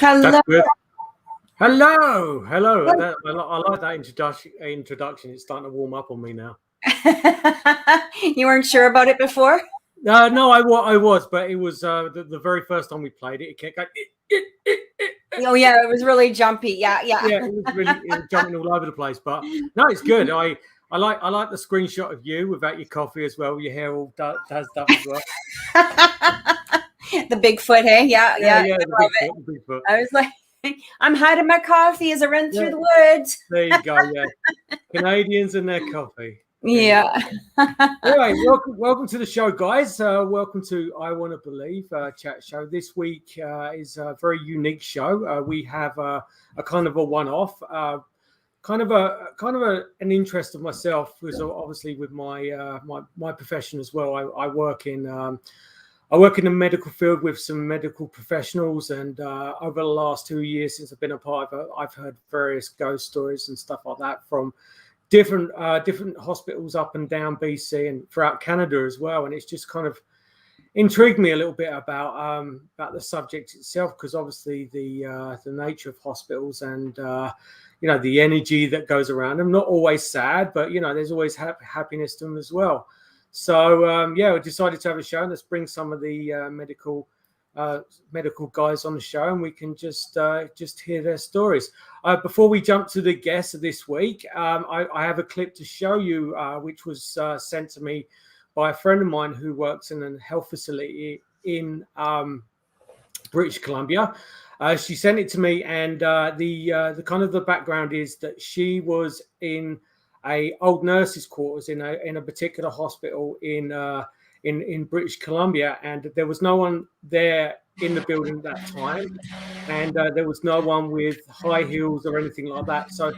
Hello. That's good. Hello, hello. I like that introduction. It's starting to warm up on me now. You weren't sure about it before? No, I was, but it was the very first time we played it. It kept going. Oh yeah, it was really jumpy. Yeah, yeah. Yeah, it was jumping all over the place. But no, it's good. I like the screenshot of you without your coffee as well. Your hair all does stuff as well. The Bigfoot, hey? Yeah, Yeah, yeah. yeah, I the love it. Bigfoot, the Bigfoot. I was like, I'm hiding my coffee as I run Yeah, through the woods. there you go. Yeah, Canadians and their coffee. There you go. Yeah. Anyway, welcome to the show, guys. Welcome to I Want to Believe chat show. This week is a very unique show. We have a kind of a one-off, an interest of myself, because obviously with my profession as well. I work in the medical field with some medical professionals, and over the last 2 years since I've been a part of it, I've heard various ghost stories and stuff like that from different hospitals up and down BC and throughout Canada as well. And it's just kind of intrigued me a little bit about the subject itself, because obviously the nature of hospitals and the energy that goes around them, not always sad, but there's always happiness to them as well. So we decided to have a show. Let's bring some of the medical guys on the show, and we can just hear their stories. Before we jump to the guests of this week, I have a clip to show you, which was sent to me by a friend of mine who works in a health facility in British Columbia. She sent it to me, and the kind of the background is that she was in a old nurses' quarters in a particular hospital in British Columbia, and there was no one there in the building at that time, and there was no one with high heels or anything like that. So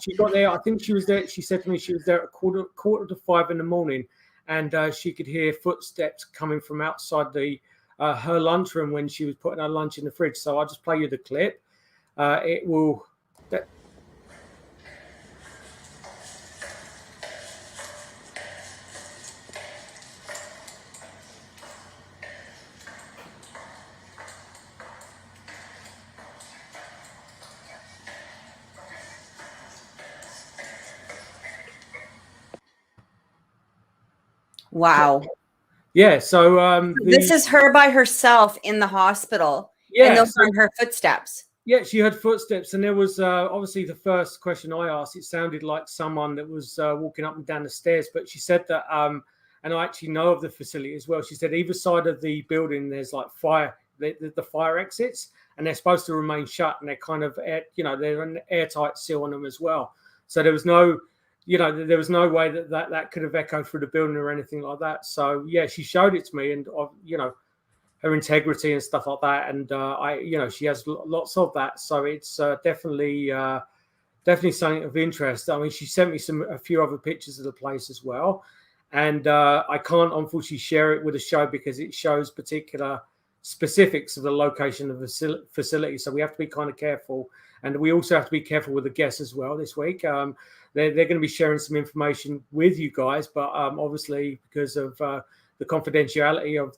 she got there. I think she was there. She said to me she was there at quarter to 5 in the morning, and she could hear footsteps coming from outside her lunchroom when she was putting her lunch in the fridge. So I'll just play you the clip. It will. Wow. Yeah. So This is her by herself in the hospital. Yeah, and those are her footsteps. Yeah, she heard footsteps, and there was obviously the first question I asked. It sounded like someone that was walking up and down the stairs, but she said that, and I actually know of the facility as well. She said either side of the building there's like the fire exits, and they're supposed to remain shut, and they're kind of they're an airtight seal on them as well. So there was no way that could have echoed through the building or anything like that. So yeah, she showed it to me, and her integrity and stuff like that, and she has lots of that, so it's definitely something of interest. I mean, she sent me a few other pictures of the place as well, and I can't unfortunately share it with the show because it shows particular specifics of the location of the facility, so we have to be kind of careful, and we also have to be careful with the guests as well this week. They're going to be sharing some information with you guys, but obviously because of the confidentiality of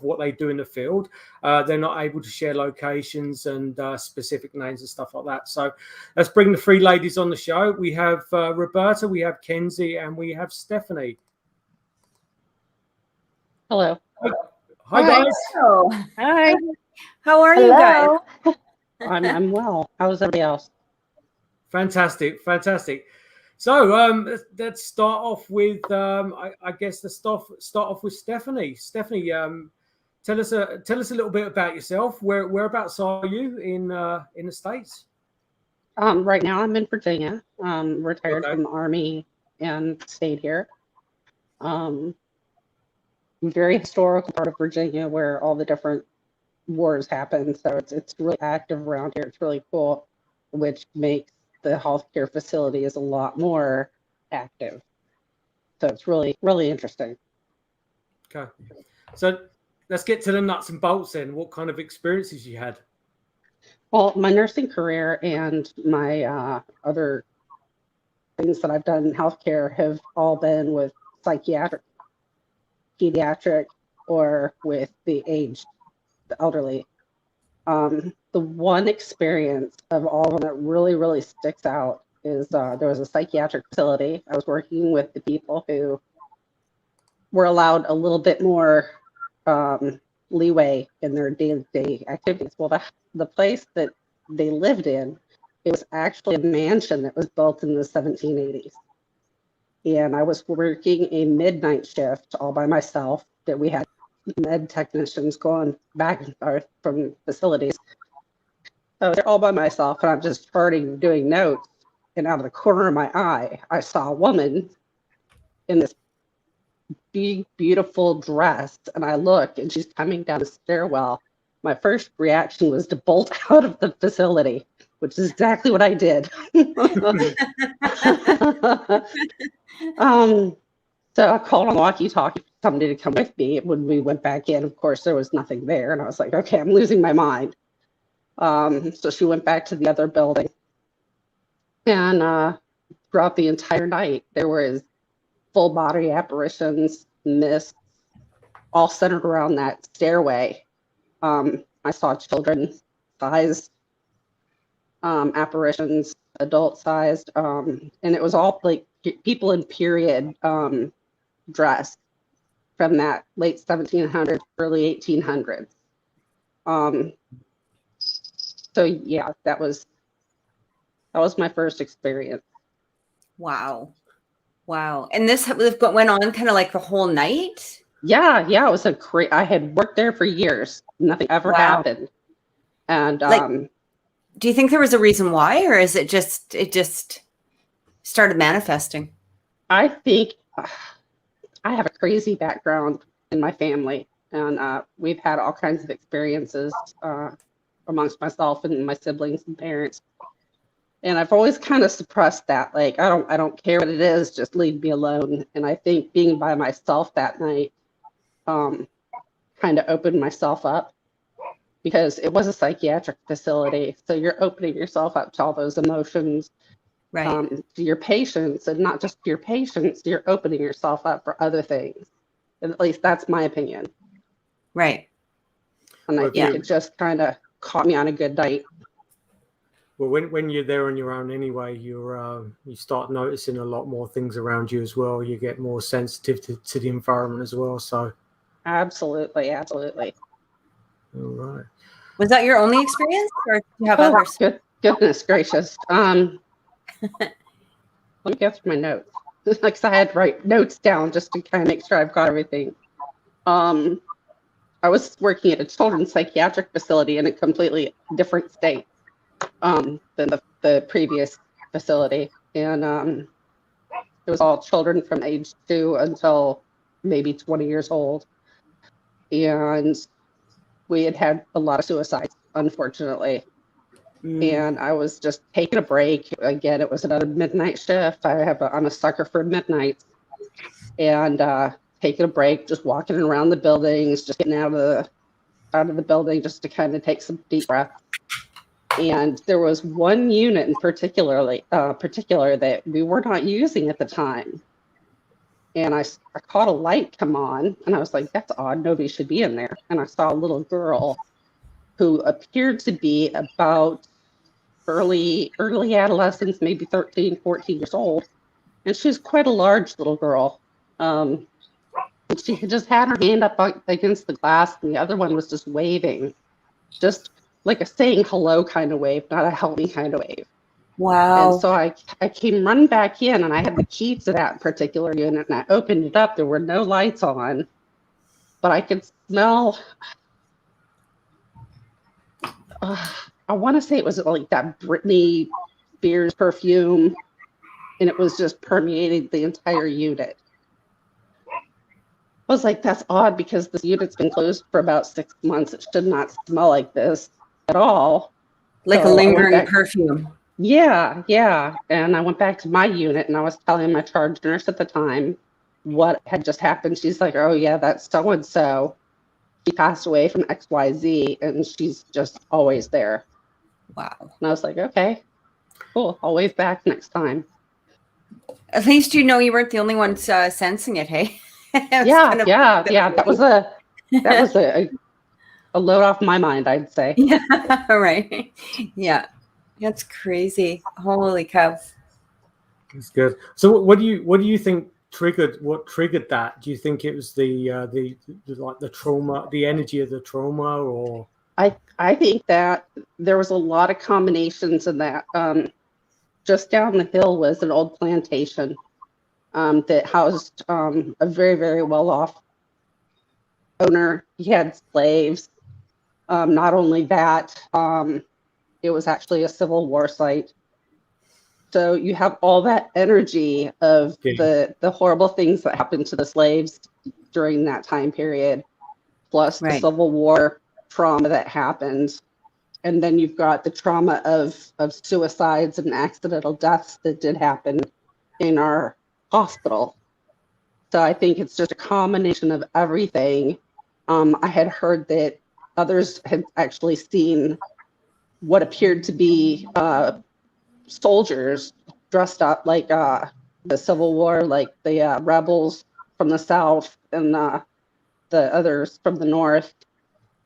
what they do in the field, they're not able to share locations and specific names and stuff like that. So let's bring the three ladies on the show. We have Roberta, we have Kenzie, and we have Stephanie. Hello. Hi guys. Hello. Hi. How are you guys? I'm well. How's everybody else? Fantastic. So let's start off with I guess start off with Stephanie. Stephanie, tell us a little bit about yourself. Whereabouts are you in the States? Right now I'm in Virginia. Retired from the Army and stayed here. Very historical part of Virginia where all the different wars happen. So it's really active around here. It's really cool, which makes the healthcare facility is a lot more active. So it's really, really interesting. Okay. So let's get to the nuts and bolts then. What kind of experiences you had? Well, my nursing career and my other things that I've done in healthcare have all been with psychiatric, pediatric, or with the aged, the elderly. The one experience of all of them that really, really sticks out is there was a psychiatric facility. I was working with the people who were allowed a little bit more leeway in their day-to-day activities. Well, the place that they lived in, it was actually a mansion that was built in the 1780s. And I was working a midnight shift all by myself, that we had med technicians going back and forth from facilities. So they're all by myself, and I'm just charting, doing notes. And out of the corner of my eye, I saw a woman in this big, beautiful dress. And I look, and she's coming down the stairwell. My first reaction was to bolt out of the facility, which is exactly what I did. So I called on walkie-talkie for somebody to come with me. When we went back in, of course, there was nothing there. And I was like, okay, I'm losing my mind. So she went back to the other building. And throughout the entire night, there was full body apparitions, mists, all centered around that stairway. I saw children-sized apparitions, adult-sized, and it was all like people in period dress from that late 1700s, early 1800s. So yeah, that was my first experience. Wow. And this went on kind of like the whole night? Yeah, it was I had worked there for years. Nothing ever happened. And do you think there was a reason why, or is it just started manifesting? I think I have a crazy background in my family, and we've had all kinds of experiences amongst myself and my siblings and parents. And I've always kind of suppressed that. Like, I don't care what it is, just leave me alone. And I think being by myself that night kind of opened myself up, because it was a psychiatric facility. So you're opening yourself up to all those emotions, right? To your patients, and not just your patients, you're opening yourself up for other things. And at least that's my opinion. Right. And I think it just kind of caught me on a good night. Well, when you're there on your own anyway, you start noticing a lot more things around you as well. You get more sensitive to the environment as well. So, absolutely. All right. Was that your only experience, or do you have others? Goodness gracious. Let me go through my notes. Like, I had to write notes down just to kind of make sure I've got everything. I was working at a children's psychiatric facility in a completely different state than the previous facility. And it was all children from age 2 until maybe 20 years old. And we had a lot of suicides, unfortunately. And I was just taking a break. Again, it was another midnight shift. I'm a sucker for midnights. And taking a break, just walking around the buildings, just getting out of the building just to kind of take some deep breaths. And there was one unit in particular that we were not using at the time. And I caught a light come on, and I was like, that's odd. Nobody should be in there. And I saw a little girl who appeared to be about early adolescence, maybe 13, 14 years old. And she was quite a large little girl. She had just had her hand up against the glass, and the other one was just waving, just like a saying hello kind of wave, not a help me kind of wave. Wow. And so I came running back in, and I had the key to that particular unit, and I opened it up. There were no lights on, but I could smell, I want to say it was like that Britney Spears perfume, and it was just permeating the entire unit. I was like, that's odd, because this unit's been closed for about 6 months. It should not smell like this at all. Like a lingering perfume. Yeah. And I went back to my unit, and I was telling my charge nurse at the time what had just happened. She's like, oh yeah, that's so-and-so. She passed away from XYZ, and she's just always there. Wow. And I was like, okay, cool. I'll wave back next time. At least you know you weren't the only ones sensing it, hey? Yeah. That was a a load off my mind, I'd say. Yeah, right. Yeah, that's crazy. Holy cow. That's good. So what do you think triggered that? Do you think it was the like the trauma, the energy of the trauma, or I think that there was a lot of combinations in that. Just down the hill was an old plantation that housed a very, very well-off owner. He had slaves. Not only that, it was actually a Civil War site. So you have all that energy of the horrible things that happened to the slaves during that time period, plus the Right. Civil War trauma that happened. And then you've got the trauma of suicides and accidental deaths that did happen in our hospital. So I think it's just a combination of everything. I had heard that others had actually seen what appeared to be soldiers dressed up like the Civil War, like the rebels from the South and the others from the North.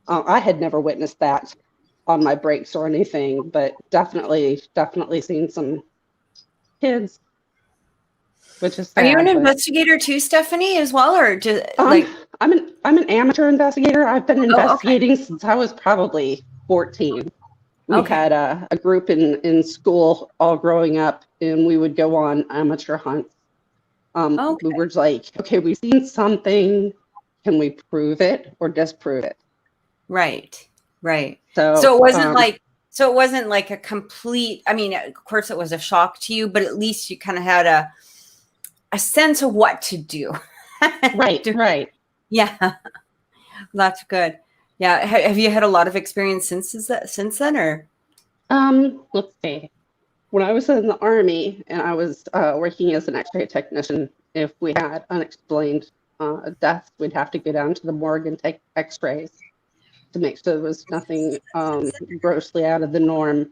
I had never witnessed that on my breaks or anything, but definitely seen some kids, which is sad. Are you an but, investigator too, Stephanie, as well, or just I'm an amateur investigator. I've been okay. investigating since I was probably 14. We Okay. had a group in school all growing up, and we would go on amateur hunts. Okay. We were like, okay, we've seen something. Can we prove it or disprove it? Right. Right. So it wasn't like a complete, I mean, of course it was a shock to you, but at least you kind of had a sense of what to do. Right. Yeah. That's good. Yeah. Have you had a lot of experience since then, or? Let's see. When I was in the Army and I was working as an X-ray technician, if we had unexplained deaths, we'd have to go down to the morgue and take X-rays to make sure there was nothing grossly out of the norm.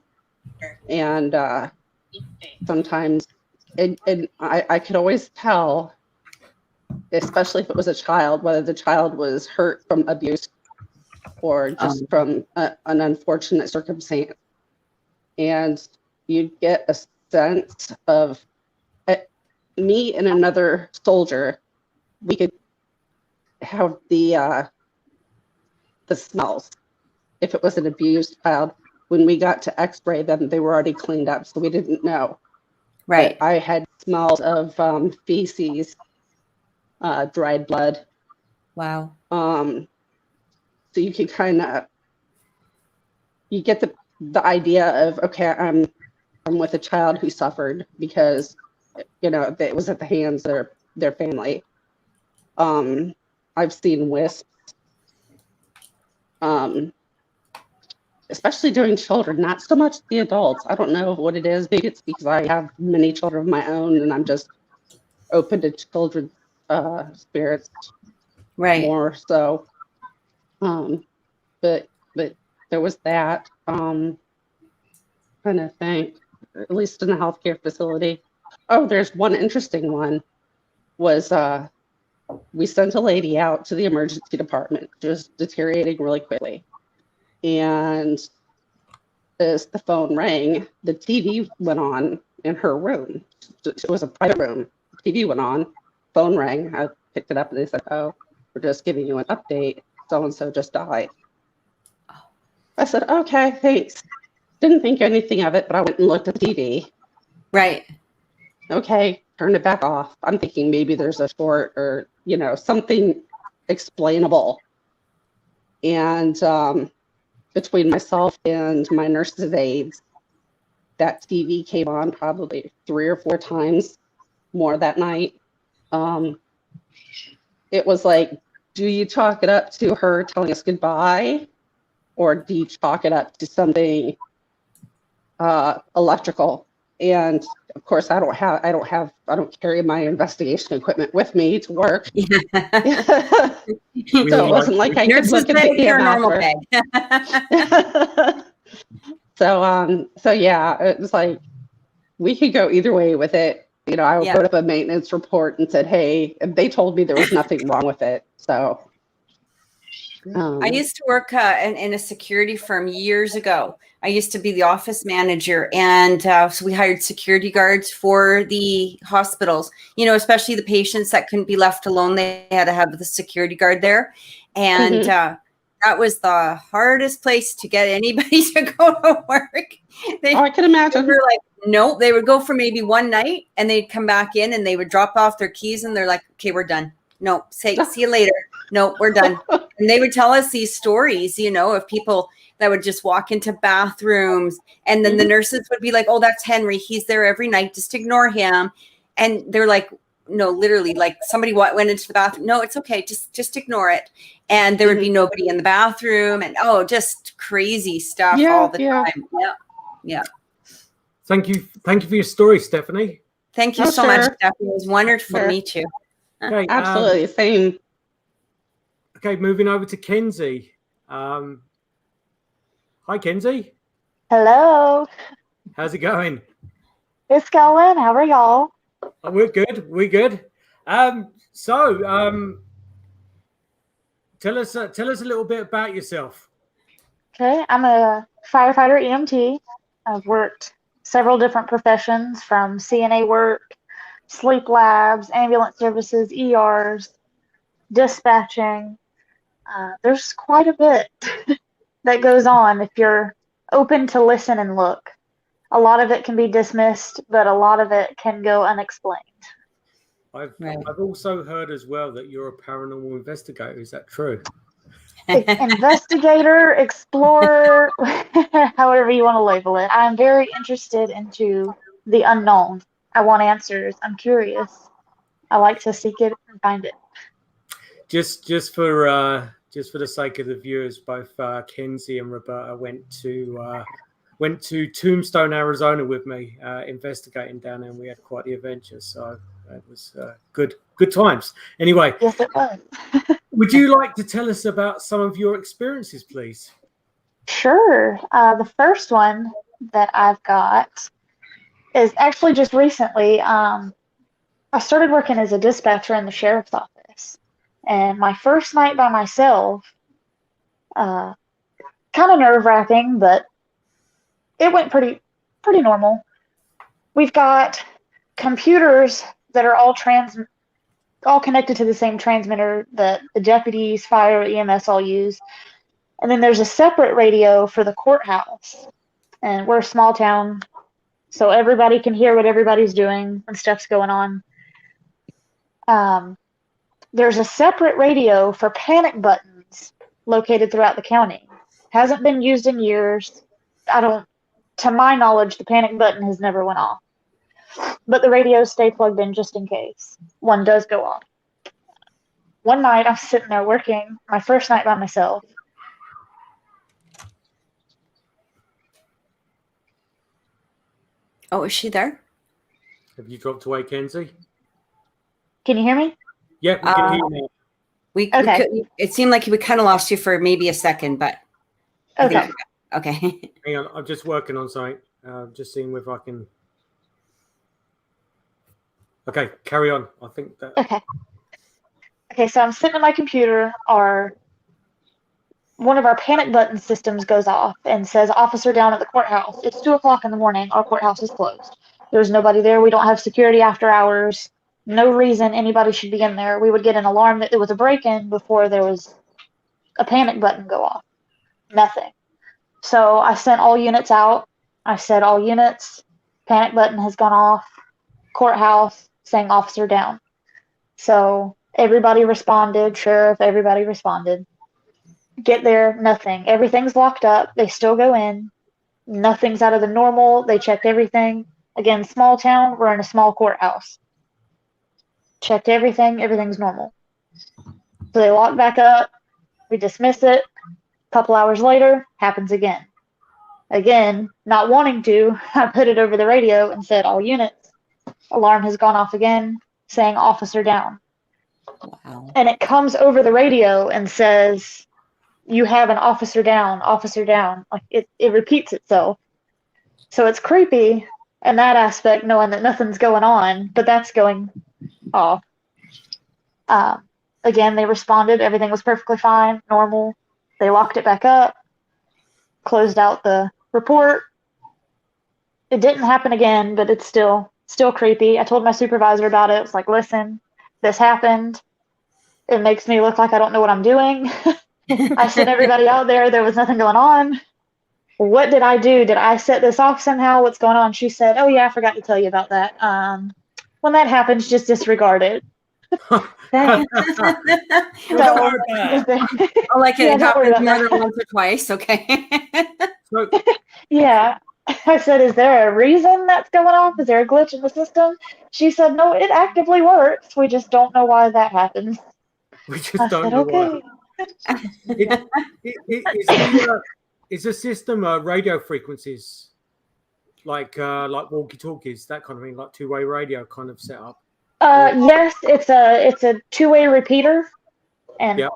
And sometimes, and I could always tell, especially if it was a child, whether the child was hurt from abuse or just from an unfortunate circumstance. And you'd get a sense of me and another soldier. We could have the smells. If it was an abused child, when we got to X-ray them, they were already cleaned up, so we didn't know. Right. But I had smells of feces, dried blood. Wow. So you could kind of, you get the idea of, okay, I'm with a child who suffered because, it was at the hands of their family. I've seen wisps, especially during children, not so much the adults. I don't know what it is. Maybe it's because I have many children of my own and I'm just open to children's spirits more so. But there was that. Trying to think, at least in the healthcare facility. Oh, there's one interesting one. Was we sent a lady out to the emergency department, just deteriorating really quickly. And as the phone rang, the TV went on in her room. It was a private room. TV went on, phone rang. I picked it up and they said, "Oh, we're just giving you an update. So-and-so just died." I said, "Okay, thanks." Didn't think anything of it, but I went and looked at the TV. Right. Okay, turned it back off. I'm thinking maybe there's a short or, something explainable. And between myself and my nurse's aides, that TV came on probably 3 or 4 times more that night. It was like, do you chalk it up to her telling us goodbye? Or do you chalk it up to something electrical? And of course, I don't carry my investigation equipment with me to work. So it wasn't like I could look at the paranormal bag. So yeah, it was like we could go either way with it. I wrote up a maintenance report and said, "Hey," and they told me there was nothing wrong with it. So I used to work in a security firm years ago. I used to be the office manager, and so we hired security guards for the hospitals, especially the patients that couldn't be left alone. They had to have the security guard there. And that was the hardest place to get anybody to go to work. I can imagine. They were like, nope. They would go for maybe one night, and they'd come back in, and they would drop off their keys, and they're like, okay, we're done. No, see you later. No, we're done. And they would tell us these stories, of people that would just walk into bathrooms, and then the nurses would be like, oh, that's Henry. He's there every night. Just ignore him. And they're like, no, literally, like somebody went into the bathroom. No, it's okay. Just ignore it. And there would be nobody in the bathroom, and just crazy stuff all the time. Yeah. Thank you for your story, Stephanie. Thank you so much, Stephanie. It was wonderful to meet you. Okay, absolutely, same. Okay, moving over to Kenzie. Hi, Kenzie. Hello. How's it going? It's going. How are y'all? Oh, we're good. We're good. So, tell us a little bit about yourself. Okay, I'm a firefighter EMT. I've worked several different professions, from CNA work, sleep labs, ambulance services, ERs, dispatching. There's quite a bit that goes on if you're open to listen and look. A lot of it can be dismissed, but a lot of it can go unexplained. I've also heard as well that you're a paranormal investigator. Is that true? Investigator, explorer, however you want to label it. I'm very interested into the unknown. I want answers. I'm curious. I like to seek it and find it. Just for the sake of the viewers, both Kenzie and Roberta went to Tombstone, Arizona with me, investigating down there, and we had quite the adventure. So it was good times. Anyway, yes, it was. Would you like to tell us about some of your experiences, please? Sure. The first one that I've got is actually just recently. I started working as a dispatcher in the sheriff's office, and my first night by myself, kind of nerve-wracking, but it went pretty normal. We've got computers that are all connected to the same transmitter that the deputies, fire, EMS all use. And then there's a separate radio for the courthouse. And we're a small town, so everybody can hear what everybody's doing when stuff's going on. There's a separate radio for panic buttons located throughout the county. Hasn't been used in years. To my knowledge, the panic button has never went off. But the radios stay plugged in just in case one does go off. One night, I'm sitting there working, my first night by myself. Oh, is she there? Have you dropped away, Kenzie? Can you hear me? Yeah, we can hear you now. It seemed like we kind of lost you for maybe a second, but okay. Okay. Hang on, I'm just working on something. Just seeing if I can. Okay, carry on. I think that. Okay, so I'm sitting at my computer. One of our panic button systems goes off and says, "Officer down at the courthouse." It's 2:00 in the morning. Our courthouse is closed. There's nobody there. We don't have security after hours. No reason anybody should be in there. We would get an alarm that there was a break-in before there was a panic button go off. Nothing. So I sent all units out. I said, "All units, panic button has gone off. Courthouse, saying officer down." So everybody responded. Sheriff, everybody responded. Get there, nothing. Everything's locked up. They still go in. Nothing's out of the normal. They checked everything. Again, small town. We're in a small courthouse. Checked everything. Everything's normal. So they lock back up. We dismiss it. A couple hours later, happens again. Again, not wanting to, I put it over the radio and said, "All units, alarm has gone off again, saying officer down." Wow. And it comes over the radio and says, "You have an officer down, officer down." Like it repeats itself. So it's creepy in that aspect, knowing that nothing's going on, but that's going off. Again, they responded. Everything was perfectly fine, normal. They locked it back up, closed out the report. It didn't happen again, but it's still creepy. I told my supervisor about it. It was like, listen, this happened. It makes me look like I don't know what I'm doing. I sent everybody out there. There was nothing going on. What did I do? Did I set this off somehow? What's going on? She said, oh, yeah, I forgot to tell you about that. When that happens, just disregard it. So, Don't worry about that. oh, like Yeah, it don't worry happens about more that. than once or twice. Okay. So, Yeah. I said, is there a reason that's going off? Is there a glitch in the system? She said, no, it actively works. We just don't know why that happens. we just I don't said, know why. okay. Is the system radio frequencies like walkie-talkies, that kind of thing, like two-way radio kind of setup? Yes, it's a two-way repeater, and Yeah.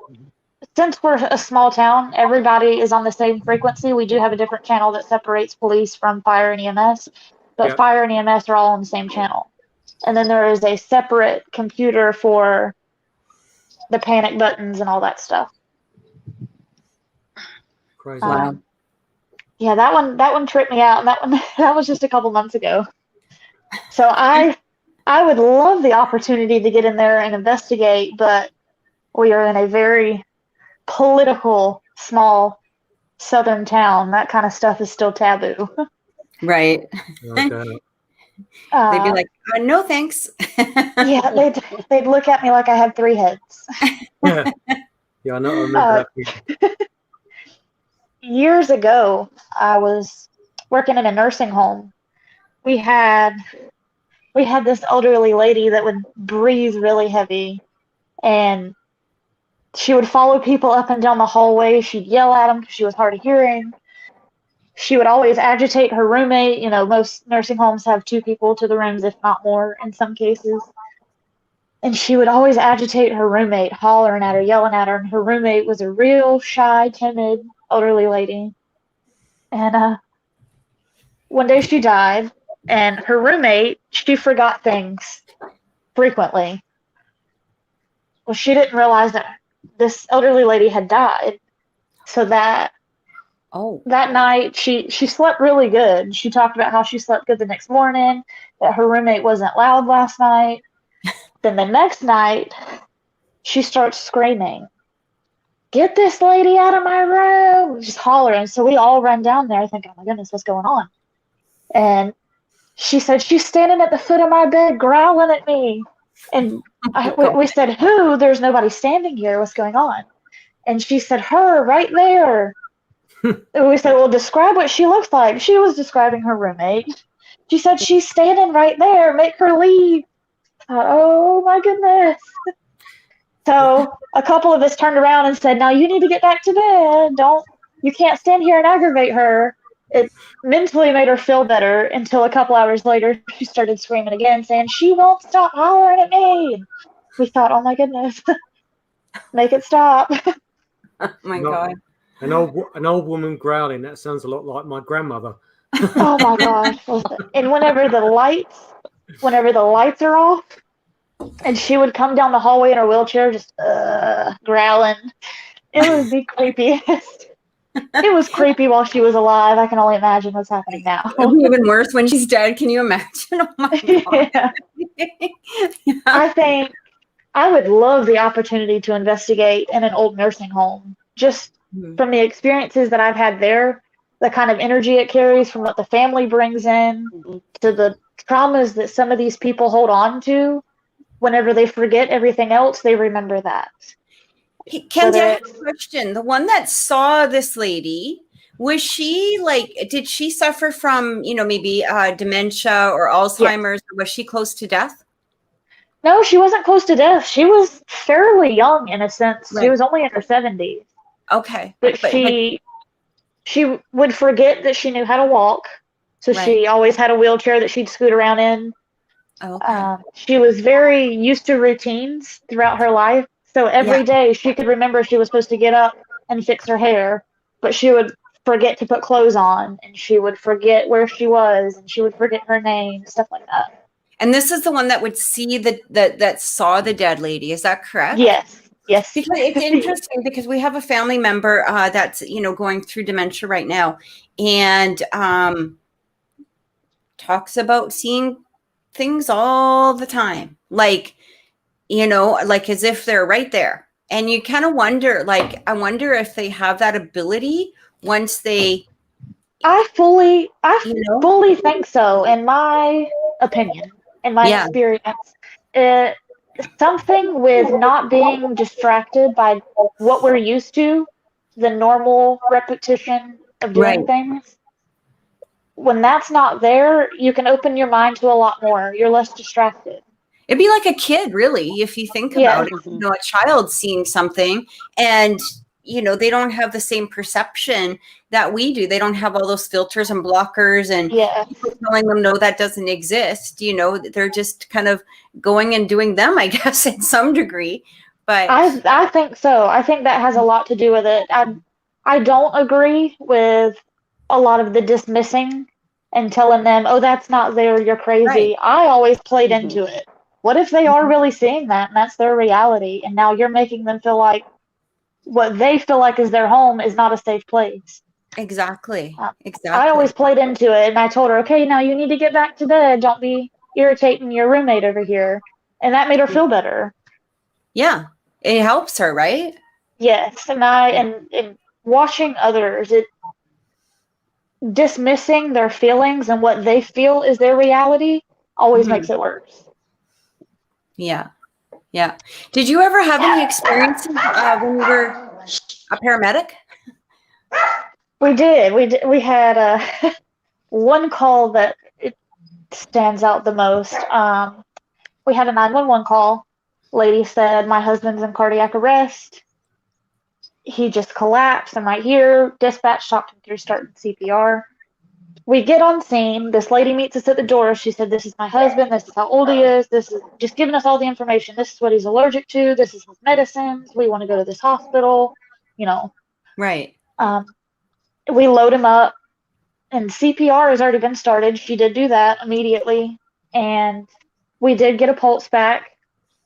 since we're a small town, everybody is on the same frequency. We do have a different channel that separates police from fire and EMS, but Yeah. fire and EMS are all on the same channel. And then there is a separate computer for the panic buttons and all that stuff. Crazy. Wow. Yeah, that one tripped me out, and that was just a couple months ago. So I would love the opportunity to get in there and investigate, but we are in a very political, small southern town. That kind of stuff is still taboo. Right. Okay. They'd be like, no, thanks. Yeah, they'd look at me like I have 3 heads. Yeah. Yeah, I know. I remember that. Years ago, I was working in a nursing home. We had this elderly lady that would breathe really heavy, and she would follow people up and down the hallway. She'd yell at them because she was hard of hearing. She would always agitate her roommate. You know, most nursing homes have 2 people to the rooms, if not more, in some cases. And she would always agitate her roommate, hollering at her, yelling at her. And her roommate was a real shy, timid, elderly lady. And one day she died, and her roommate, she forgot things frequently. Well, she didn't realize that this elderly lady had died. So that night, she slept really good. She talked about how she slept good the next morning, that her roommate wasn't loud last night. Then the next night, she starts screaming, "Get this lady out of my room!" Just hollering. So we all run down there thinking, oh my goodness, what's going on? And she said, she's standing at the foot of my bed growling at me. And we said, who? There's nobody standing here. What's going on? And she said, her, right there. And we said, well, describe what she looks like. She was describing her roommate. She said, she's standing right there. Make her leave. Oh, my goodness. So a couple of us turned around and said, now you need to get back to bed. You can't stand here and aggravate her. It mentally made her feel better until a couple hours later, she started screaming again, saying, she won't stop hollering at me. We thought, oh my goodness, make it stop. Oh my God. An old woman growling, that sounds a lot like my grandmother. Oh my gosh. And whenever the lights are off, and she would come down the hallway in her wheelchair, just growling. It was the creepiest. It was creepy while she was alive. I can only imagine what's happening now. It'll be even worse when she's dead. Can you imagine? Oh my God. Yeah. I think I would love the opportunity to investigate in an old nursing home. Just from the experiences that I've had there, the kind of energy it carries from what the family brings in to the traumas that some of these people hold on to. Whenever they forget everything else, they remember that. Kenzie, I have a question. The one that saw this lady, did she suffer from, maybe dementia or Alzheimer's? Yes. Or was she close to death? No, she wasn't close to death. She was fairly young in a sense. Right. She was only in her 70s. Okay. But she would forget that she knew how to walk. So right. She always had a wheelchair that she'd scoot around in. Okay. She was very used to routines throughout her life. So every day she could remember she was supposed to get up and fix her hair, but she would forget to put clothes on, and she would forget where she was, and she would forget her name, stuff like that. And this is the one that would see that saw the dead lady. Is that correct? Yes. Yes. Because it's interesting because we have a family member that's, going through dementia right now, and talks about seeing things all the time, like as if they're right there. And you kind of wonder, I wonder if they have that ability once they, I fully you know, think so, in my opinion, in my yeah, experience. It, something with not being distracted by what we're used to, the normal repetition of right. doing things. When that's not there, you can open your mind to a lot more. You're less distracted. It'd be like a kid, really, if you think Yeah. about it. A child seeing something, and they don't have the same perception that we do. They don't have all those filters and blockers and Yeah. people telling them no, that doesn't exist. They're just kind of going and doing them, I guess, in some degree. But I think so. I think that has a lot to do with it. I don't agree with a lot of the dismissing and telling them, "Oh, that's not there, you're crazy." right. I always played Mhm. into it. What if they are really seeing that and that's their reality, and now you're making them feel like what they feel like is their home is not a safe place? Exactly. I Exactly. always played into it, and I told her, "Okay, now you need to get back to bed. Don't be irritating your roommate over here." And that made her feel better. Yeah. It helps her, right? Yes, and watching others, it dismissing their feelings and what they feel is their reality always Mhm. makes it worse. Yeah. Yeah. Did you ever have any experiences when you were a paramedic? We did. We had one call that it stands out the most. We had a 911 call. Lady said, "My husband's in cardiac arrest. He just collapsed. I'm right here." Dispatch talked him through starting CPR. We get on scene. This lady meets us at the door. She said, "This is my husband. This is how old he is. This is just giving us all the information. This is what he's allergic to. This is his medicines. We want to go to this hospital." You know, Right. um, we load him up, and CPR has already been started. She did do that immediately, and we did get a pulse back.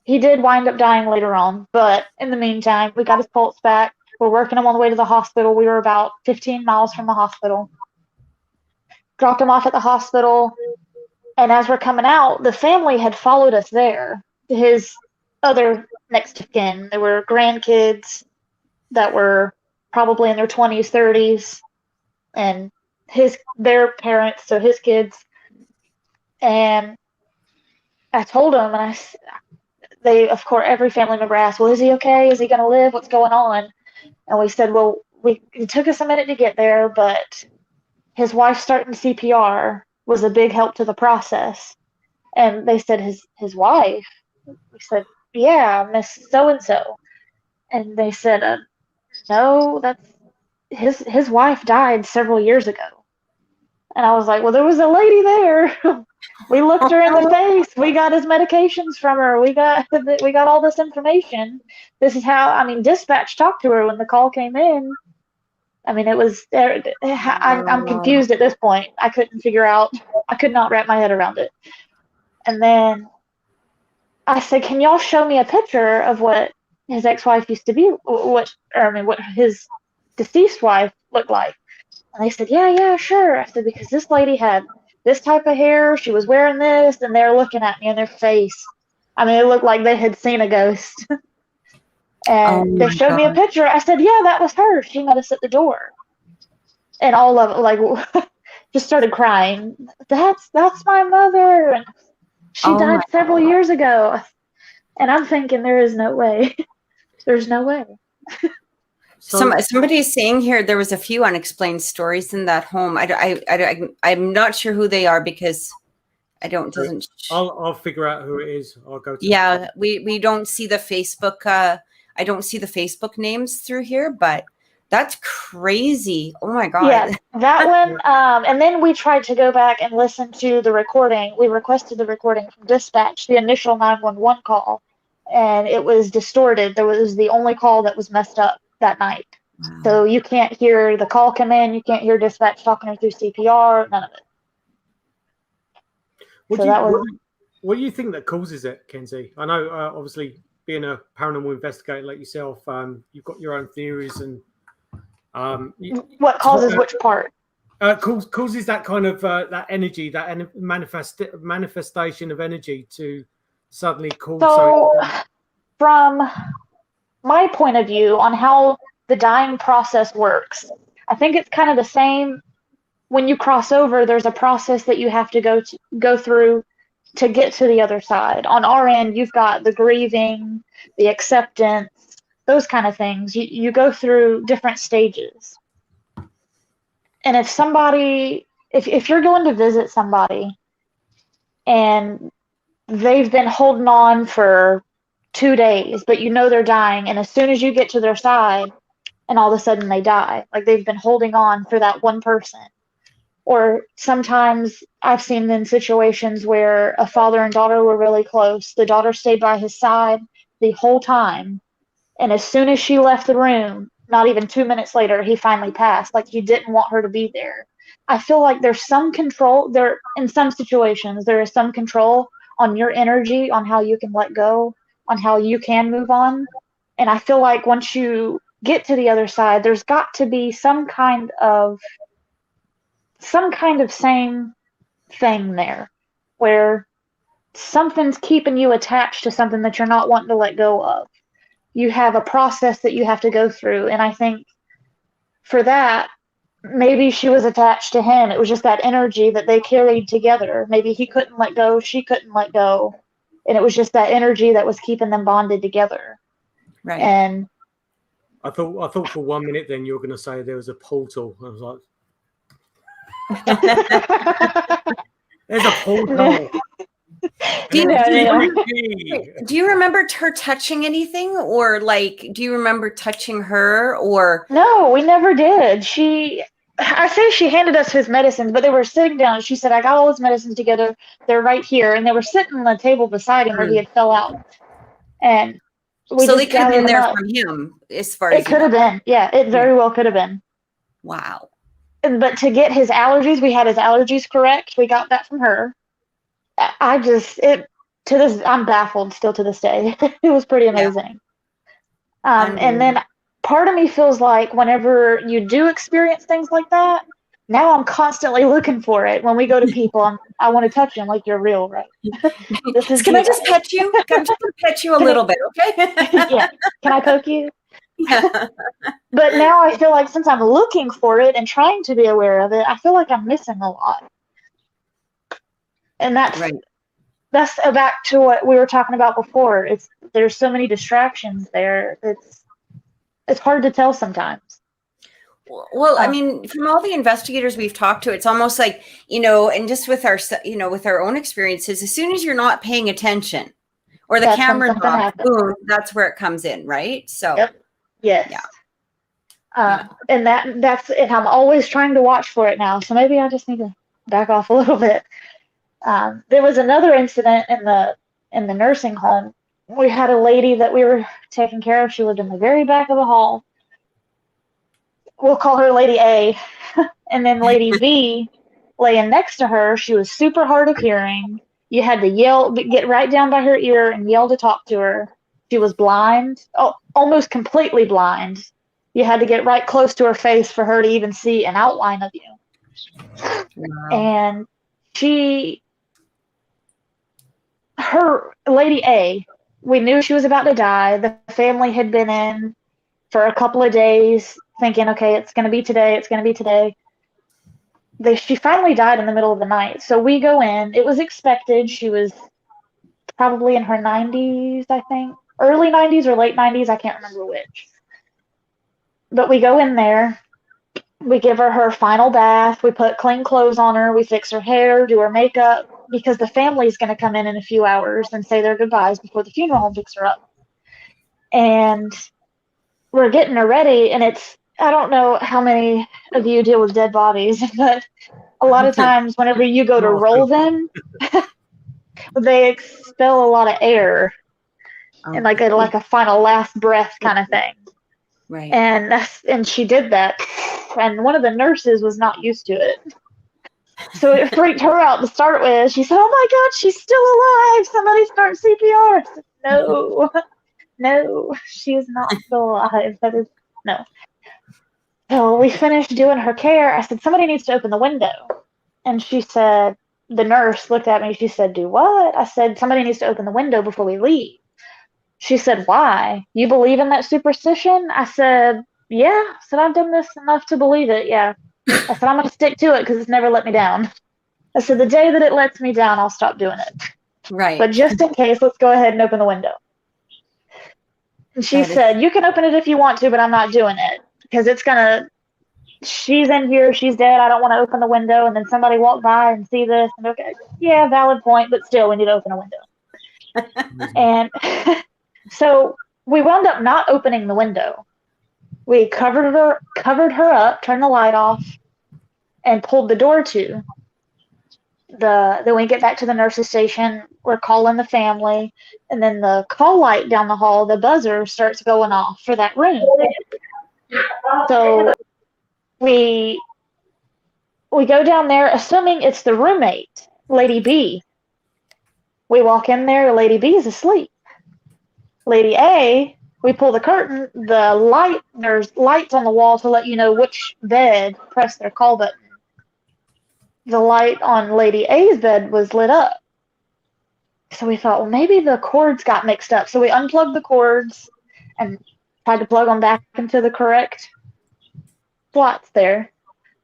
He did wind up dying later on, but in the meantime, we got his pulse back. We're working him on the way to the hospital. We were about 15 miles from the hospital. Dropped him off at the hospital. And as we're coming out, the family had followed us there. His other next of kin, there were grandkids that were probably in their 20s, 30s, and their parents, so his kids. And I told them, they, of course, every family member asked, "Well, is he okay? Is he going to live? What's going on?" And we said, "Well, it took us a minute to get there, but his wife starting CPR was a big help to the process." And they said, his wife? We said, "Yeah, Miss so and so." And they said, "No, that's his wife died several years ago." And I was like, "Well, there was a lady there. We looked her in the face. We got his medications from her. We got all this information. This is how, I mean, dispatch talked to her when the call came in." I mean, it was. I'm confused at this point. I couldn't figure out. I could not wrap my head around it. And then I said, "Can y'all show me a picture of what his ex-wife used to be? What his deceased wife looked like?" And they said, "Yeah, yeah, sure." I said, "Because this lady had this type of hair. She was wearing this," and they're looking at me in their face. I mean, it looked like they had seen a ghost. Oh And they my showed me a God. picture. I said, "Yeah, that was her. She met us at the door." And all of it, like, just started crying. That's my mother, and she Oh my. died several years ago. And I'm thinking, there is no way. There's no way. So Somebody's saying here there was a few unexplained stories in that home. I'm not sure who they are because I don't doesn't. I'll figure out who it is. I'll go to. Yeah, we don't see the Facebook. I don't see the Facebook names through here, but that's crazy. Oh my Yeah, God. that one. And then we tried to go back and listen to the recording. We requested the recording from dispatch, the initial 911 call, and it was distorted. There was the only call that was messed up that night. Wow. So you can't hear the call come in. You can't hear dispatch talking her through CPR. None of it. What So do you that was. what do you think that causes it, Kenzie? I know, obviously, being a paranormal investigator like yourself, you've got your own theories and What causes which part? Causes that kind of that energy, that manifestation of energy to suddenly cause. So, from my point of view on how the dying process works, I think it's kind of the same. When you cross over, there's a process that you have to go through to get to the other side. On our end, you've got the grieving, the acceptance, those kind of things. You go through different stages. And if you're going to visit somebody and they've been holding on for 2 days, but you know they're dying, and as soon as you get to their side, and all of a sudden they die, like they've been holding on for that one person. Or sometimes I've seen in situations where a father and daughter were really close. The daughter stayed by his side the whole time. And as soon as she left the room, not even 2 minutes later, he finally passed. Like he didn't want her to be there. I feel like there's some control there. In some situations, there is some control on your energy, on how you can let go, on how you can move on. And I feel like once you get to the other side, there's got to be some kind of same thing there where something's keeping you attached to something that you're not wanting to let go of. You have a process that you have to go through. And I think for that, maybe she was attached to him. It was just that energy that they carried together. Maybe he couldn't let go, she couldn't let go. And it was just that energy that was keeping them bonded together. Right. And I thought for 1 minute then you were going to say there was a portal. I was like, there's a portal. Do you remember her touching anything, or like, do you remember touching her, or? No, we never did. I say she handed us his medicines, but they were sitting down. She said, I got all his medicines together. They're right here. And they were sitting on the table beside him where he had fell out. And so they could have been there up. from him, as far as it could have been. Yeah, it very well could have been. Wow. But to get his allergies, we had his allergies correct. We got that from her. I'm baffled still to this day. It was pretty amazing. Yeah. And then part of me feels like whenever you do experience things like that, now I'm constantly looking for it. When we go to people, I want to touch them like you're real, right? Can I just pet you? Can I just pet you a little bit, okay? Yeah. Can I poke you? Yeah. But now I feel like since I'm looking for it and trying to be aware of it, I feel like I'm missing a lot. And that's right. That's back to what we were talking about before. There's so many distractions there. It's hard to tell sometimes. Well, I mean, from all the investigators we've talked to, it's almost like, and just with our own experiences, as soon as you're not paying attention or the camera's off, boom, that's where it comes in, right? So, yep. Yes. Yeah. And and I'm always trying to watch for it now. So maybe I just need to back off a little bit. There was another incident in the nursing home. We had a lady that we were taking care of. She lived in the very back of the hall. We'll call her Lady A. And then Lady B, laying next to her, she was super hard of hearing. You had to yell, get right down by her ear and yell to talk to her. She was blind, almost completely blind. You had to get right close to her face for her to even see an outline of you. Wow. And her Lady A, we knew she was about to die. The family had been in for a couple of days thinking, okay, it's going to be today. It's going to be today. She finally died in the middle of the night. So we go in. It was expected. She was probably in her 90s, I think. Early 90s or late 90s. I can't remember which. But we go in there. We give her final bath. We put clean clothes on her. We fix her hair, do her makeup, because the family's going to come in a few hours and say their goodbyes before the funeral home picks her up. And we're getting her ready, and I don't know how many of you deal with dead bodies, but a lot of times whenever you go to roll them, they expel a lot of air and like a final last breath kind of thing. Right. And she did that, and one of the nurses was not used to it. So it freaked her out to start with. She said, "Oh my God, she's still alive. Somebody start CPR." I said, "No." no, she is not still alive. That is, no. So we finished doing her care. I said, somebody needs to open the window. And she said, the nurse looked at me. She said, do what? I said, somebody needs to open the window before we leave. She said, why? You believe in that superstition? I said, yeah. I said, I've done this enough to believe it. Yeah. I said, I'm going to stick to it because it's never let me down. I said, the day that it lets me down, I'll stop doing it. Right. But just in case, let's go ahead and open the window. And she said, you can open it if you want to, but I'm not doing it because it's going to, she's in here, she's dead, I don't want to open the window, and then somebody walk by and see this, and okay, yeah, valid point, but still, we need to open a window. And so we wound up not opening the window. We covered her up, turned the light off, and pulled the door to. Then we get back to the nurse's station, we're calling the family, and then the call light down the hall, the buzzer starts going off for that room. So we go down there, assuming it's the roommate, Lady B. We walk in there, Lady B is asleep. Lady A, we pull the curtain, there's lights on the wall to let you know which bed pressed their call button. The light on Lady A's bed was lit up. So we thought, well, maybe the cords got mixed up. So we unplugged the cords and tried to plug them back into the correct slots there.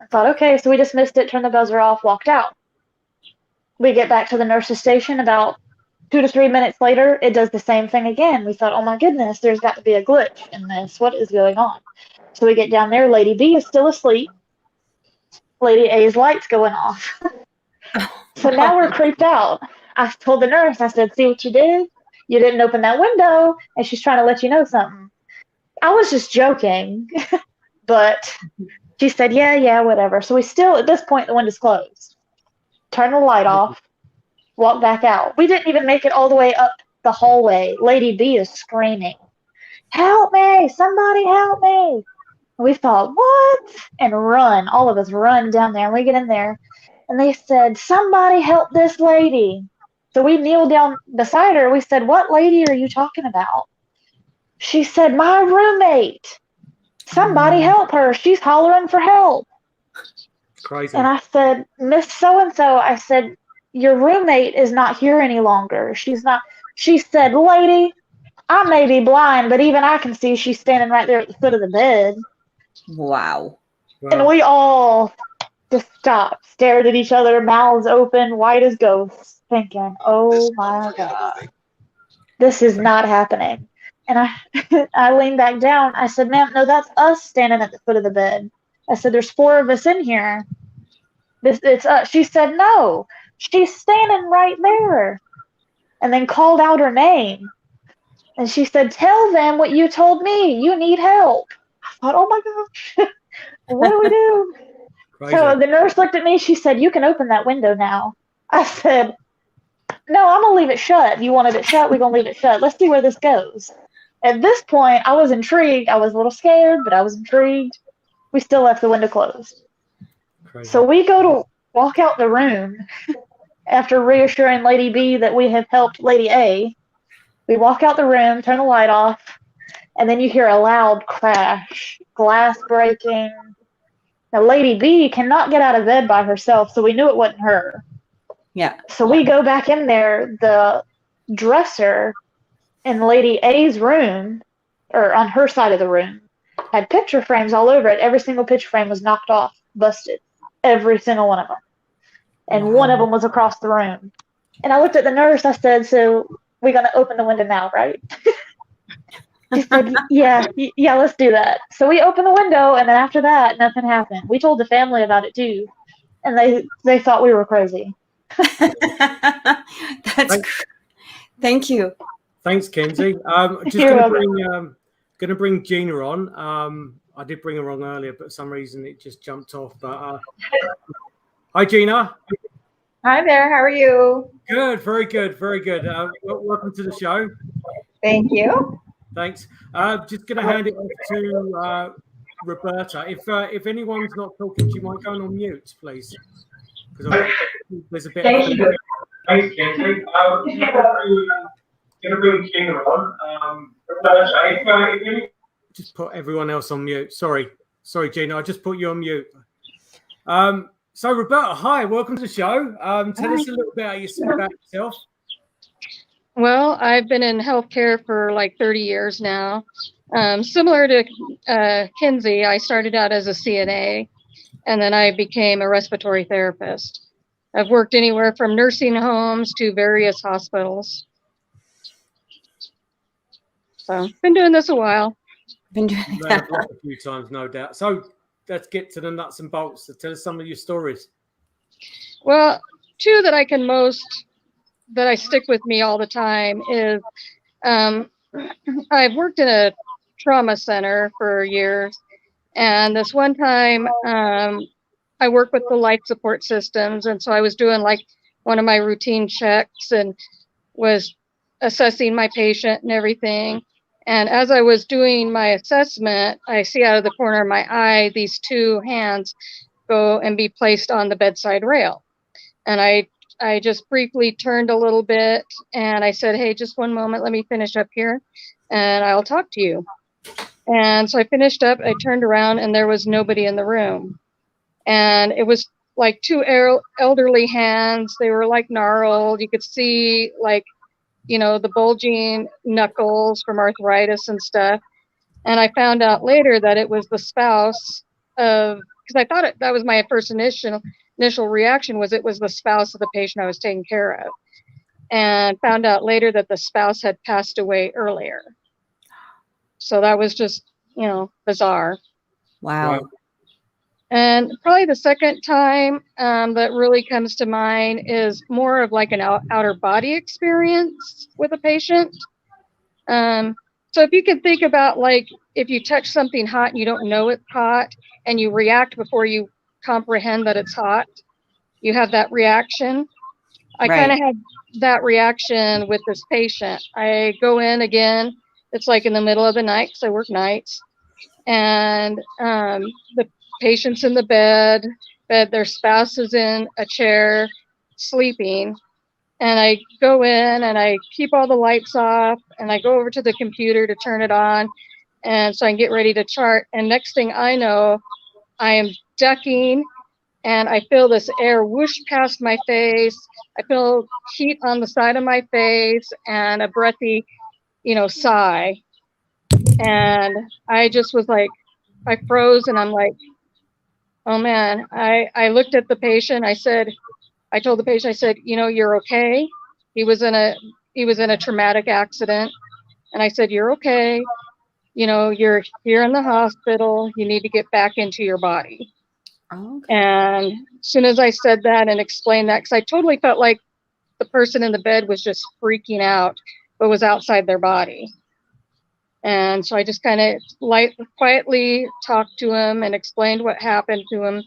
I thought, okay, so we dismissed it, turned the buzzer off, walked out. We get back to the nurse's station about 2 to 3 minutes later, it does the same thing again. We thought, oh my goodness, there's got to be a glitch in this. What is going on? So we get down there, Lady B is still asleep. Lady A's light's going off. So now we're creeped out. I told the nurse, I said, see what you did? You didn't open that window, and she's trying to let you know something. I was just joking, but she said, yeah, whatever. So we still, at this point, the window's closed. Turn the light off, walk back out. We didn't even make it all the way up the hallway. Lady B is screaming, help me, somebody help me. We thought, what? And run, all of us run down there, and we get in there, and they said, somebody help this lady. So we kneeled down beside her. We said, what lady are you talking about? She said, my roommate. Somebody help her. She's hollering for help. Crazy. And I said, Miss So-and-so, I said, your roommate is not here any longer. She's not. She said, lady, I may be blind, but even I can see she's standing right there at the foot of the bed. Wow. And we all just stopped, stared at each other, mouths open, white as ghosts, thinking, oh my God, this is not happening. And I leaned back down. I said, ma'am, no, that's us standing at the foot of the bed. I said, there's 4 of us in here. It's us. She said, no, she's standing right there. And then called out her name. And she said, tell them what you told me. You need help. I thought, oh my gosh, what do we do? Crazy. So the nurse looked at me. She said, you can open that window now. I said, no, I'm going to leave it shut. You wanted it shut? We're going to leave it shut. Let's see where this goes. At this point, I was intrigued. I was a little scared, but I was intrigued. We still left the window closed. Crazy. So we go to walk out the room after reassuring Lady B that we have helped Lady A. We walk out the room, turn the light off, and then you hear a loud crash, glass breaking. Now, Lady B cannot get out of bed by herself, so we knew it wasn't her. Yeah. So we go back in there. The dresser in Lady A's room, or on her side of the room, had picture frames all over it. Every single picture frame was knocked off, busted. Every single one of them. And one of them was across the room. And I looked at the nurse. I said, so we're going to open the window now, right? She said, yeah, let's do that. So we opened the window, and then after that, nothing happened. We told the family about it, too. And they thought we were crazy. Thank you. Thanks, Kenzie. Just going to bring Gina on. I did bring her on earlier, but for some reason it just jumped off. But hi, Gina. Hi there. How are you? Good. Very good. Very good. Welcome to the show. Thank you. Thanks. Just going to hand it off to Roberta. If anyone's not talking, do you mind going on mute, please? Because there's a bit. Thank you. Thanks, Kenzie. Going to bring Gina on. Just put everyone else on mute. Sorry, Gina. I just put you on mute. So Roberta, hi, welcome to the show. Tell us a little bit about yourself. Well, I've been in healthcare for like 30 years now. Similar to Kinsey, I started out as a CNA, and then I became a respiratory therapist. I've worked anywhere from nursing homes to various hospitals. So, been doing this a while. Been doing that a few times, no doubt. So, let's get to the nuts and bolts. So tell us some of your stories. Well, two that I stick with me all the time is I've worked in a trauma center for years, and this one time I worked with the life support systems, and so I was doing like one of my routine checks and was assessing my patient and everything. And as I was doing my assessment, I see out of the corner of my eye these two hands go and be placed on the bedside rail. And I just briefly turned a little bit and I said, hey, just one moment, let me finish up here and I'll talk to you. And so I finished up, I turned around and there was nobody in the room. And it was like two elderly hands. They were like gnarled. You could see like, you know, the bulging knuckles from arthritis and stuff. And I found out later that it was the spouse of, because I thought that was my first initial reaction was it was the spouse of the patient I was taking care of. And found out later that the spouse had passed away earlier. So that was just, you know, bizarre. Wow. And probably the second time that really comes to mind is more of like an outer body experience with a patient. So if you can think about like if you touch something hot and you don't know it's hot and you react before you comprehend that it's hot, you have that reaction. I kind of had that reaction with this patient. I go in again, it's like in the middle of the night because I work nights. And the patient's in the bed, their spouse is in a chair sleeping. And I go in and I keep all the lights off and I go over to the computer to turn it on. And so I can get ready to chart. And next thing I know, I am ducking and I feel this air whoosh past my face. I feel heat on the side of my face and a breathy, you know, sigh. And I just was like, I froze and I'm like, oh man. I looked at the patient. I told the patient, I said, you know, you're okay. He was in a traumatic accident. And I said, you're okay. You know, you're here in the hospital. You need to get back into your body. Okay. And as soon as I said that and explained that, because I totally felt like the person in the bed was just freaking out, but was outside their body. And so I just kind of quietly talked to him and explained what happened to him.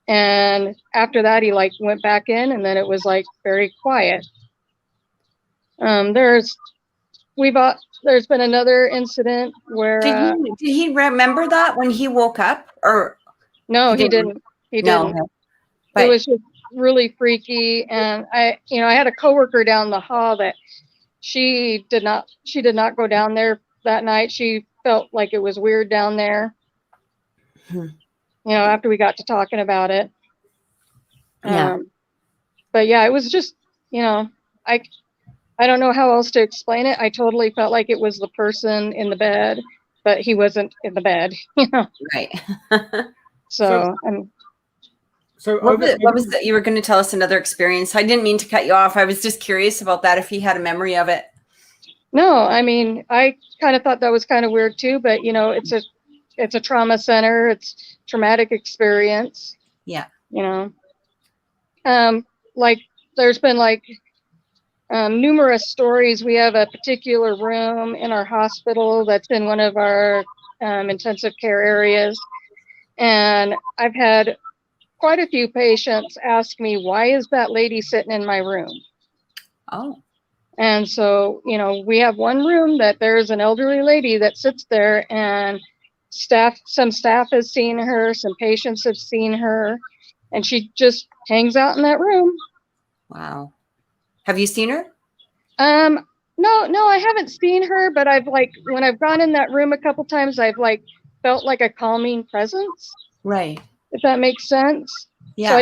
And after that, he like went back in and then it was like very quiet. There's been another incident where Did he remember that when he woke up or no, he didn't. He didn't. No, but it was just really freaky. And I had a coworker down the hall that she did not go down there that night. She felt like it was weird down there. You know, after we got to talking about it. Yeah. But yeah, it was just, you know, I don't know how else to explain it. I totally felt like it was the person in the bed, but he wasn't in the bed, you know. Right. So what was that? You were going to tell us another experience. I didn't mean to cut you off. I was just curious about that, if he had a memory of it. No, I mean, I kind of thought that was kind of weird too, but you know, it's a trauma center. It's traumatic experience. Yeah. You know, like there's been like numerous stories. We have a particular room in our hospital that's in one of our intensive care areas. And I've had quite a few patients ask me, why is that lady sitting in my room? Oh. And so, you know, we have one room that there's an elderly lady that sits there and some staff has seen her, some patients have seen her, and she just hangs out in that room. Wow. Have you seen her? No, I haven't seen her, but I've like when I've gone in that room a couple times, I've like felt like a calming presence, Right. if that makes sense. So Yeah.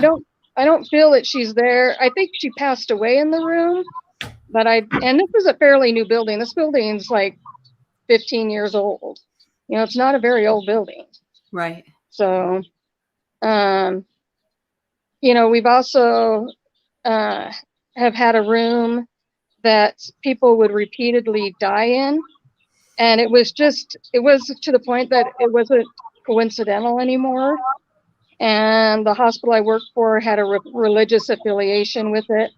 I don't feel that she's there. I think she passed away in the room, but and this is a fairly new building. This building's like 15 years old. You know, it's not a very old building. Right. So, you know, we've also have had a room that people would repeatedly die in. And it was to the point that it wasn't coincidental anymore. And the hospital I worked for had a religious affiliation with it.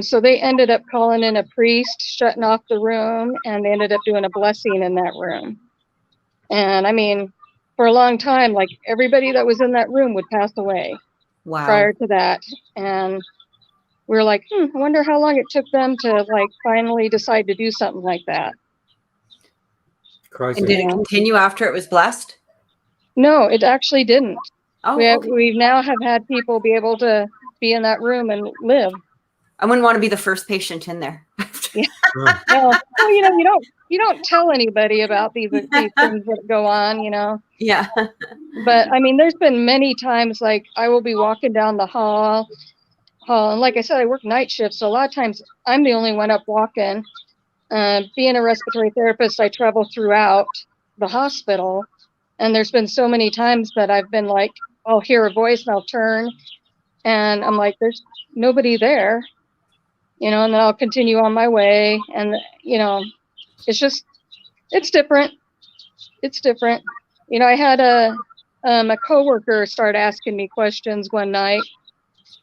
So they ended up calling in a priest, shutting off the room, and they ended up doing a blessing in that room. And I mean, for a long time, like everybody that was in that room would pass away Wow. prior to that. And we were like, I wonder how long it took them to like finally decide to do something like that. Crazy. And did it Yeah. continue after it was blessed? No, it actually didn't. Oh, We okay. we now have had people be able to be in that room and live. I wouldn't want to be the first patient in there. Yeah. Oh, Well, you know, you don't tell anybody about these things that go on, you know. Yeah. But I mean, there's been many times like I will be walking down the hall, and like I said, I work night shifts, so a lot of times I'm the only one up walking. Being a respiratory therapist, I travel throughout the hospital, and there's been so many times that I've been like, I'll hear a voice and I'll turn, and I'm like, there's nobody there, you know, and then I'll continue on my way, and you know, it's different. It's different. You know, I had a coworker start asking me questions one night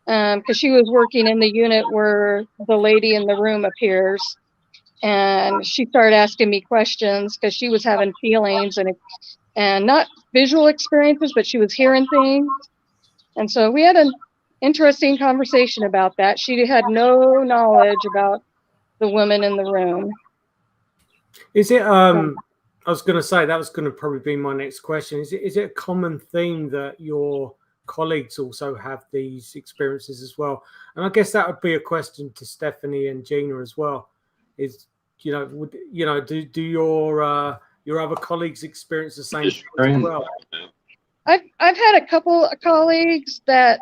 because she was working in the unit where the lady in the room appears, and she started asking me questions because she was having feelings and not visual experiences, but she was hearing things. And so we had an interesting conversation about that. She had no knowledge about the woman in the room. is it? I was going to say that was going to probably be my next question. Is it a common theme that your colleagues also have these experiences as well? And I guess that would be a question to Stephanie and Gina as well. Is do your other colleagues experience the same thing as well? I've had a couple of colleagues that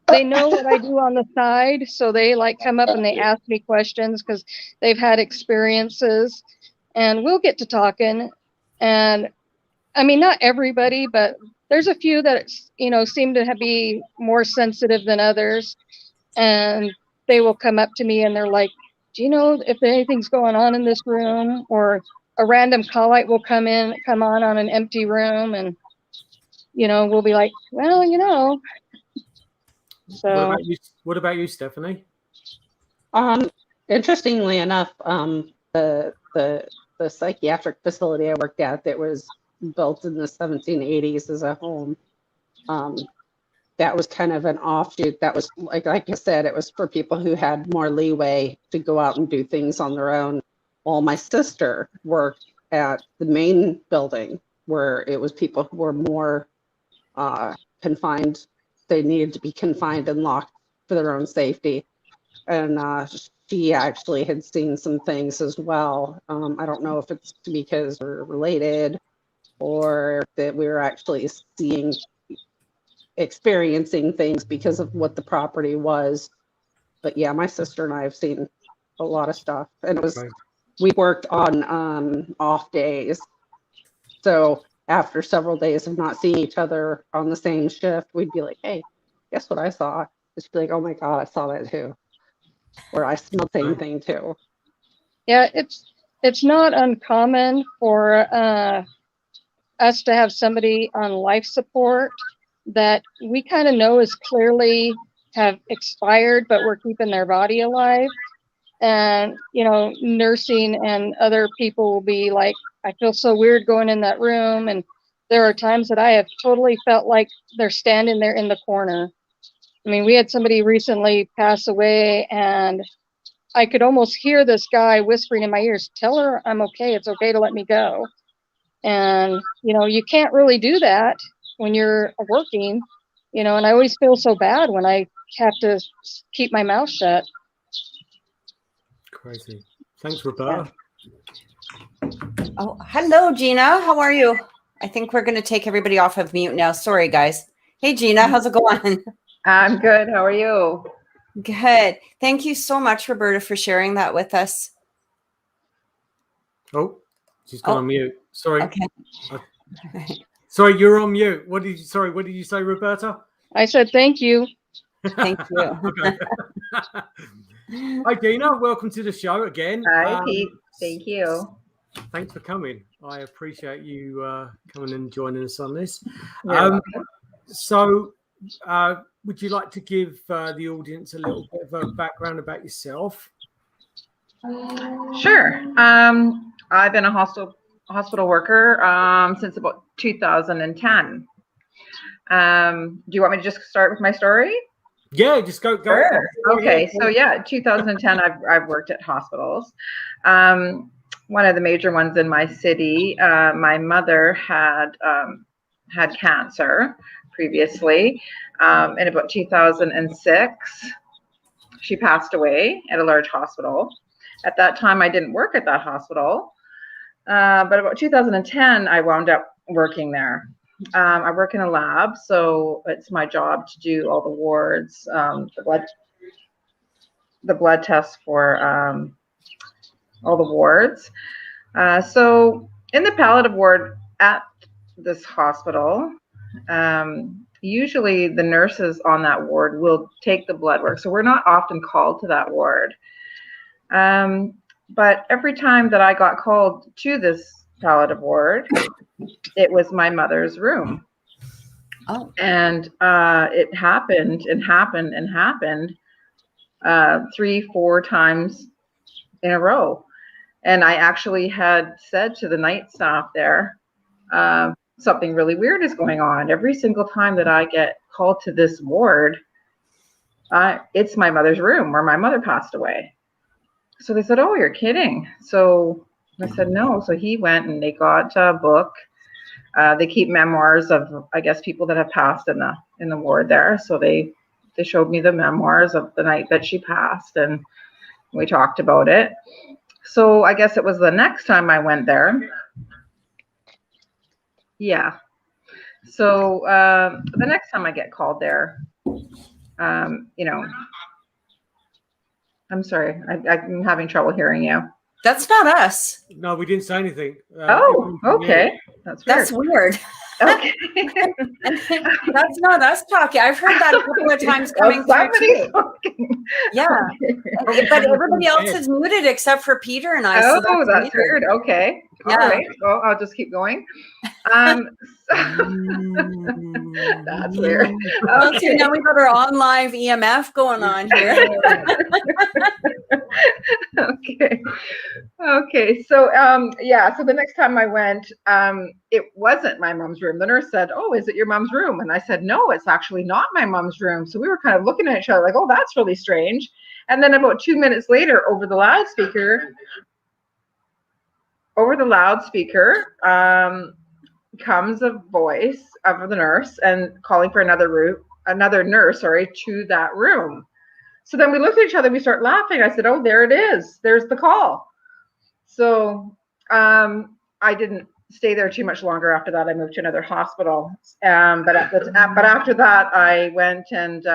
they know what I do on the side, so they like come up and they ask me questions because they've had experiences, and we'll get to talking. And I mean, not everybody, but there's a few that you know seem to be more sensitive than others, and they will come up to me and they're like, "Do you know if anything's going on in this room?" Or a random call light will come on an empty room, and you know, we'll be like, well, you know. So What about you, Stephanie? Interestingly enough, the psychiatric facility I worked at that was built in the 1780s as a home, that was kind of an offshoot. That was like I said, it was for people who had more leeway to go out and do things on their own. While my sister worked at the main building where it was people who were more confined. They needed to be confined and locked for their own safety. And she actually had seen some things as well. I don't know if it's because we're related or that we were actually experiencing things because of what the property was. But yeah, my sister and I have seen a lot of stuff. And we worked on off days. So after several days of not seeing each other on the same shift, we'd be like, hey, guess what I saw? She'd be like, oh my God, I saw that too. Or I smelled the same thing too. yeah, it's not uncommon for us to have somebody on life support that we kind of know is clearly have expired, but we're keeping their body alive. And, you know, nursing and other people will be like, I feel so weird going in that room. And there are times that I have totally felt like they're standing there in the corner. I mean, we had somebody recently pass away, and I could almost hear this guy whispering in my ears, tell her I'm okay. It's okay to let me go. And, you know, you can't really do that when you're working, you know, and I always feel so bad when I have to keep my mouth shut. Crazy. Thanks, Roberta. Oh, hello, Gina. How are you? I think we're going to take everybody off of mute now. Sorry, guys. Hey, Gina, how's it going? I'm good. How are you? Good. Thank you so much, Roberta, for sharing that with us. Oh, she's gone on mute. Sorry. Okay. Sorry, you're on mute. What did you say, Roberta? I said thank you. Thank you. Okay. Hi, Dina. Welcome to the show again. Hi, Pete. Thank you. Thanks for coming. I appreciate you coming and joining us on this. You're welcome. So, would you like to give the audience a little bit of a background about yourself? Sure. I've been a hospital worker since about 2010. Do you want me to just start with my story? Yeah, just go. Sure. Okay. So yeah, 2010, I've worked at hospitals. One of the major ones in my city. My mother had cancer previously. In about 2006, she passed away at a large hospital. At that time, I didn't work at that hospital. But about 2010, I wound up working there. I work in a lab, so it's my job to do all the wards, the blood tests for all the wards. So in the palliative ward at this hospital, usually the nurses on that ward will take the blood work. So we're not often called to that ward. But every time that I got called to this palliative ward, it was my mother's room. Oh. And it happened 3-4 times in a row. And I actually had said to the night staff there, something really weird is going on. Every single time that I get called to this ward, it's my mother's room where my mother passed away. So they said, "Oh, you're kidding." So I said, "No." So he went and they got a book. They keep memoirs of, I guess, people that have passed in the ward there. So they showed me the memoirs of the night that she passed, and we talked about it. So I guess it was the next time I went there. Yeah. So the next time I get called there, I'm sorry, I'm having trouble hearing you. That's not us. No, we didn't say anything. Oh, okay. That's weird. Okay. That's not us talking. I've heard that a couple of times coming through. Somebody's talking. Yeah. Okay. But everybody else is muted except for Peter and I. Oh, so that's weird. Okay. Yeah. All right. Well, I'll just keep going. That's weird. Okay. So now we've got our on live EMF going on here. Okay. So so the next time I went, it wasn't my mom's room. The nurse said, "Oh, is it your mom's room?" And I said, "No, it's actually not my mom's room." So we were kind of looking at each other like, "Oh, that's really strange." And then about 2 minutes later, over the loudspeaker, comes a voice of the nurse and calling for another nurse, to that room. So then we looked at each other, we start laughing. I said, "Oh, there it is. There's the call." So I didn't stay there too much longer after that. I moved to another hospital. But after that, I went and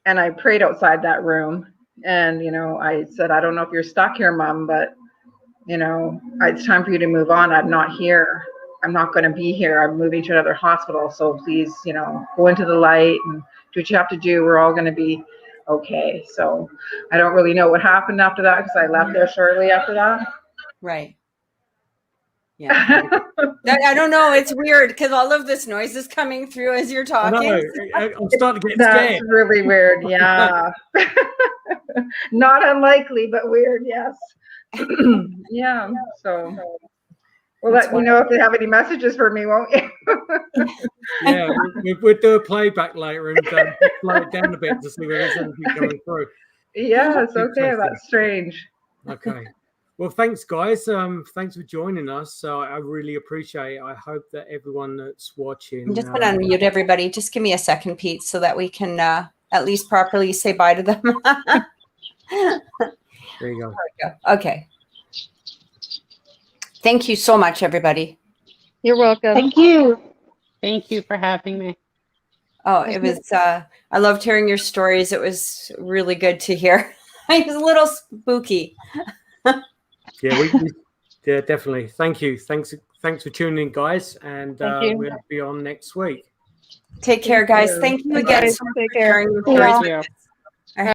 I prayed outside that room. And, I said, "I don't know if you're stuck here, Mom, but, it's time for you to move on. I'm not here. I'm not going to be here. I'm moving to another hospital. So please, go into the light and do what you have to do. We're all going to be okay." So I don't really know what happened after that because I left there shortly after that. Right. Yeah. I don't know. It's weird because all of this noise is coming through as you're talking. I'm starting to get That's scared. really weird. Yeah. Not unlikely, but weird. Yes. Yeah. So we'll let you know if they have any messages for me, won't you? Yeah, we'll do a playback later and slow it down a bit to see whether there's anything coming through. Yeah, it's okay. That's strange. Okay. Well, thanks, guys. Thanks for joining us. I really appreciate it. I hope that everyone that's watching. I'm just going to unmute everybody. Just give me a second, Pete, so that we can at least properly say bye to them. There you go. Okay. Thank you so much, everybody. You're welcome. Thank you. Thank you for having me. Oh, it was, I loved hearing your stories. It was really good to hear. It was a little spooky. Yeah, yeah, definitely. Thank you. Thanks for tuning in, guys. And Thank you. we'll be on next week. Take care, guys. Thank you again Guys, so much take for care. sharing your Yeah. stories Thank with you. us.